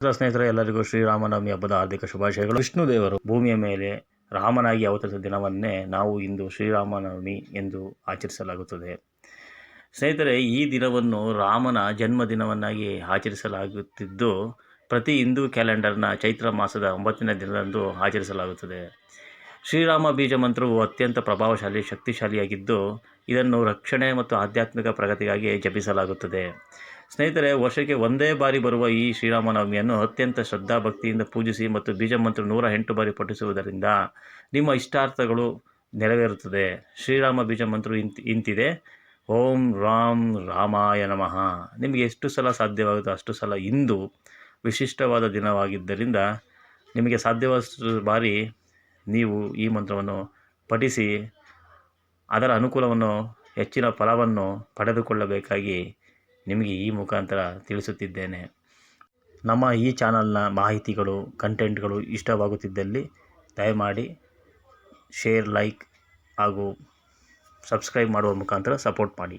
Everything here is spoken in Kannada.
ಸ್ನೇಹಿತರೆ, ಎಲ್ಲರಿಗೂ ಶ್ರೀರಾಮನವಮಿ ಹಬ್ಬದ ಹಾರ್ದಿಕ ಶುಭಾಶಯಗಳು. ವಿಷ್ಣು ದೇವರು ಭೂಮಿಯ ಮೇಲೆ ರಾಮನಾಗಿ ಅವತರಿಸಿದ ದಿನವನ್ನೇ ನಾವು ಇಂದು ಶ್ರೀರಾಮನವಮಿ ಎಂದು ಆಚರಿಸಲಾಗುತ್ತದೆ. ಸ್ನೇಹಿತರೆ, ಈ ದಿನವನ್ನು ರಾಮನ ಜನ್ಮದಿನವನ್ನಾಗಿ ಆಚರಿಸಲಾಗುತ್ತಿದ್ದು, ಪ್ರತಿ ಹಿಂದೂ ಕ್ಯಾಲೆಂಡರ್ನ ಚೈತ್ರ ಮಾಸದ 9ನೇ ದಿನದಂದು ಆಚರಿಸಲಾಗುತ್ತದೆ. ಶ್ರೀರಾಮ ಬೀಜ ಮಂತ್ರವು ಅತ್ಯಂತ ಪ್ರಭಾವಶಾಲಿ, ಶಕ್ತಿಶಾಲಿಯಾಗಿದ್ದು, ಇದನ್ನು ರಕ್ಷಣೆ ಮತ್ತು ಆಧ್ಯಾತ್ಮಿಕ ಪ್ರಗತಿಗಾಗಿ ಜಪಿಸಲಾಗುತ್ತದೆ. ಸ್ನೇಹಿತರೆ, ವರ್ಷಕ್ಕೆ ಒಂದೇ ಬಾರಿ ಬರುವ ಈ ಶ್ರೀರಾಮನವಮಿಯನ್ನು ಅತ್ಯಂತ ಶ್ರದ್ಧಾಭಕ್ತಿಯಿಂದ ಪೂಜಿಸಿ ಮತ್ತು ಬೀಜ ಮಂತ್ರ 108 ಬಾರಿ ಪಠಿಸುವುದರಿಂದ ನಿಮ್ಮ ಇಷ್ಟಾರ್ಥಗಳು ನೆರವೇರುತ್ತದೆ. ಶ್ರೀರಾಮ ಬೀಜ ಮಂತ್ರ ಇಂತಿದೆ: ಓಂ ರಾಮ್ ರಾಮಾಯ ನಮಃ. ನಿಮಗೆ ಎಷ್ಟು ಸಲ ಸಾಧ್ಯವಾಗುತ್ತೋ ಅಷ್ಟು ಸಲ ಇಂದು ವಿಶಿಷ್ಟವಾದ ದಿನವಾಗಿದ್ದರಿಂದ ನಿಮಗೆ ಸಾಧ್ಯವಾದಷ್ಟು ಬಾರಿ ನೀವು ಈ ಮಂತ್ರವನ್ನು ಪಠಿಸಿ ಅದರ ಅನುಕೂಲವನ್ನು, ಹೆಚ್ಚಿನ ಫಲವನ್ನು ಪಡೆದುಕೊಳ್ಳಬೇಕಾಗಿ ನಿಮಗೆ ಈ ಮುಖಾಂತರ ತಿಳಿಸುತ್ತಿದ್ದೇನೆ. ನಮ್ಮ ಈ ಚಾನಲ್ನ ಮಾಹಿತಿಗಳು, ಕಂಟೆಂಟ್ಗಳು ಇಷ್ಟವಾಗುತ್ತಿದ್ದಲ್ಲಿ ದಯಮಾಡಿ ಶೇರ್, ಲೈಕ್ ಹಾಗೂ ಸಬ್ಸ್ಕ್ರೈಬ್ ಮಾಡುವ ಮುಖಾಂತರ ಸಪೋರ್ಟ್ ಮಾಡಿ.